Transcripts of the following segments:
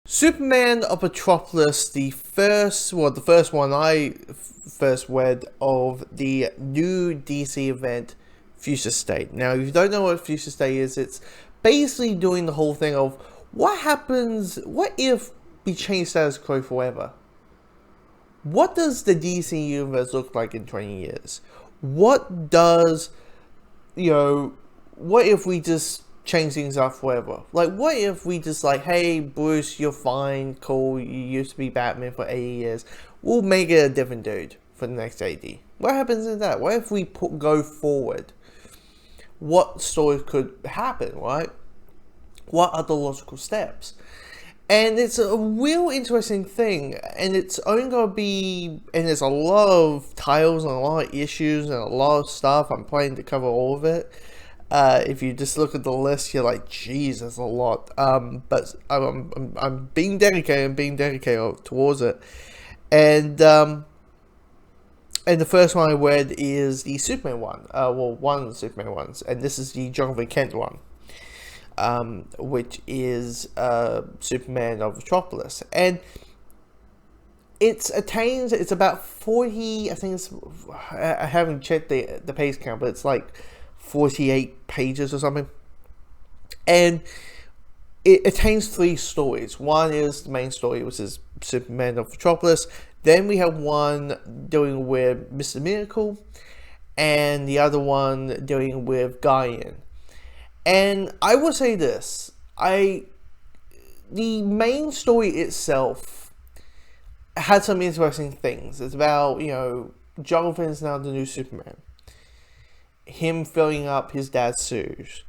Superman of Metropolis, the first one I first read of the new DC event, Future State. Now, if you don't know what Future State is, it's basically doing the whole thing of what if we change status quo forever? What does the DC universe look like in 20 years? What does, what if we just change things up forever? Like, what if we just like, hey, Bruce, you're fine, cool, you used to be Batman for 80 years. We'll make it a different dude for the next 80. What happens in that? What if we go forward? What story could happen, right? What are the logical steps? And it's a real interesting thing, and it's only going to be, and there's a lot of titles and a lot of issues and a lot of stuff. I'm planning to cover all of it. If you just look at the list, you're like, geez, there's a lot. But I'm being dedicated towards it. And the first one I read is the Superman one. One of the Superman ones, and this is the Jonathan Kent one. Which is Superman of Metropolis, and it's about 40. I think I haven't checked the page count, but it's like 48 pages or something, and it attains 3 stories. One is the main story, which is Superman of Metropolis. Then we have one dealing with Mr. Miracle, and the other one dealing with Guardian. And I will say this, the main story itself had some interesting things. It's about, Jonathan's now the new Superman. Him filling up his dad's shoes.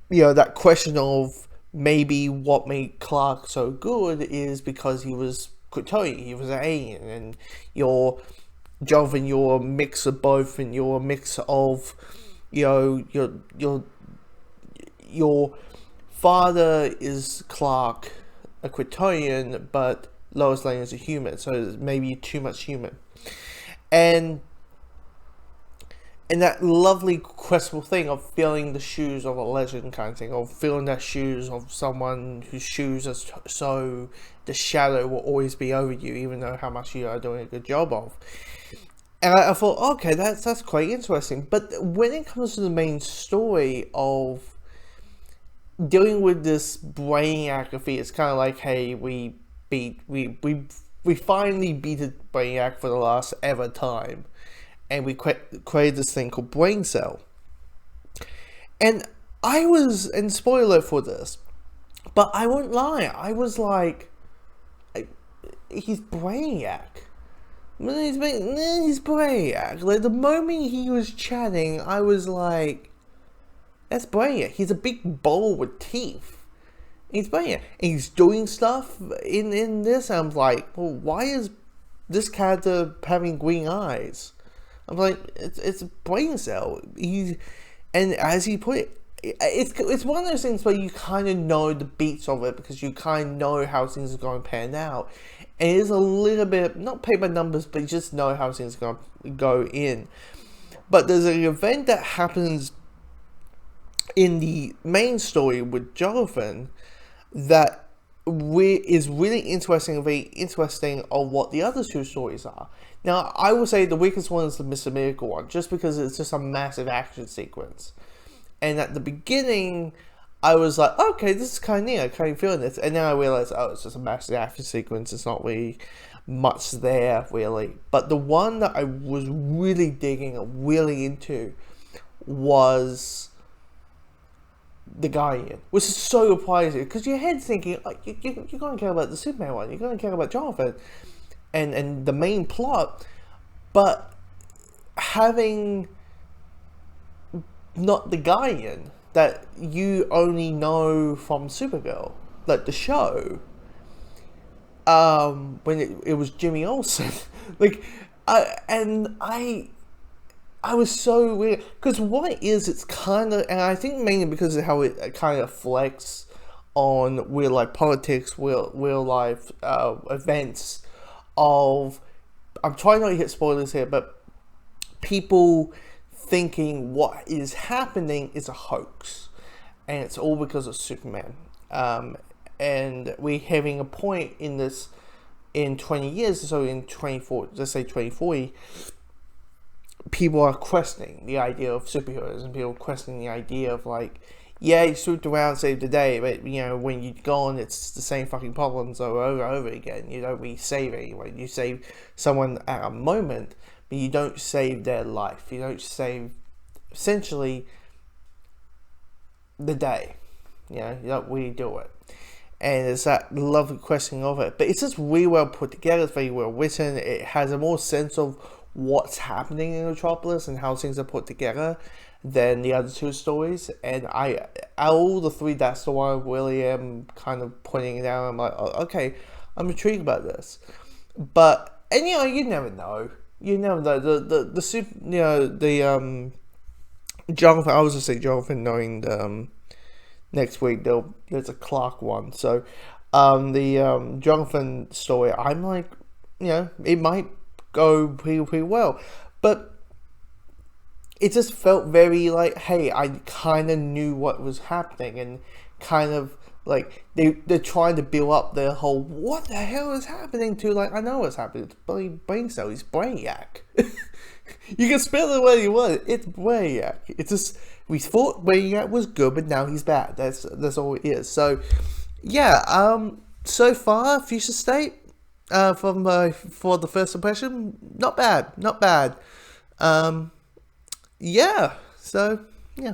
That question of maybe what made Clark so good is because he was Kryptonian, he was an alien, and Jonathan, you're a mix of both, and you're a mix of, your father is Clark, a Kryptonian, but Lois Lane is a human, so maybe too much human, and that lovely questful thing of feeling the shoes of a legend kind of thing, of feeling the shoes of someone whose shoes are so the shadow will always be over you, even though how much you are doing a good job of. And I thought, okay, that's quite interesting. But when it comes to the main story of dealing with this Brainiac defeat, it's kind of like, hey, we finally beat Brainiac for the last ever time, and we created this thing called Brain Cell. And and spoiler for this, but I won't lie, I was like, he's Brainiac. He's Brainiac. Like, the moment he was chatting, I was like, that's Brainiac. He's a big bowl with teeth. He's Brainiac. And he's doing stuff in this. I'm like, well, why is this character having green eyes? I'm like, it's a brain cell. And as he put it, it's one of those things where you kind of know the beats of it because you kind of know how things are going to pan out. And it is a little bit, not paid by numbers, but you just know how things are going to go in. But there's an event that happens in the main story with Jonathan that is really interesting and very interesting of what the other 2 stories are. Now, I will say the weakest one is the Mr. Miracle one, just because it's just a massive action sequence. And at the beginning, I was like, okay, this is kind of neat, I'm kind of feeling this. And then I realized, oh, it's just a massive action sequence, it's not really much there, really. But the one that I was really digging and really into was the Guardian, which is so surprising, because your head's thinking, like, you're going to care about the Superman one, you're going to care about Jonathan, and the main plot, but having not the Guardian that you only know from Supergirl, like the show, when it was Jimmy Olsen, like, I was so weird, because what it is, it's kind of, and I think mainly because of how it kind of reflects on real life politics, real life events of, I'm trying not to hit spoilers here, but people thinking what is happening is a hoax, and it's all because of Superman. and we're having a point in this in 20 years, so in 24, let's say 2040, people are questioning the idea of superheroes, and people questioning the idea of like, yeah, you swooped around, saved the day, but when you're gone, it's the same fucking problems over and over again. You don't really save anyone. You save someone at a moment, but you don't save their life. You don't save, essentially, the day. You don't really do it. And it's that lovely questioning of it. But it's just really well put together. It's very well written. It has a more sense of what's happening in Metropolis and how things are put together than the other two stories. And out of all the three, that's the one I really am kind of pointing it out. I'm like, oh, okay, I'm intrigued about this. But, and you never know. You never know. The super, the Jonathan, I was going to say Jonathan, knowing next week there's a Clark one. So the Jonathan story, I'm like, it might go pretty well. But it just felt very like, hey, I kind of knew what was happening, and kind of like they're trying to build up their whole what the hell is happening to, like, I know what's happening. It's bloody brain cell. He's Brainiac. You can spell it whether you want. It's Brainiac. It's just, we thought Brainiac was good, but now he's bad. That's all it is. So yeah, so far Future State from for the first impression, not bad. Yeah. So yeah.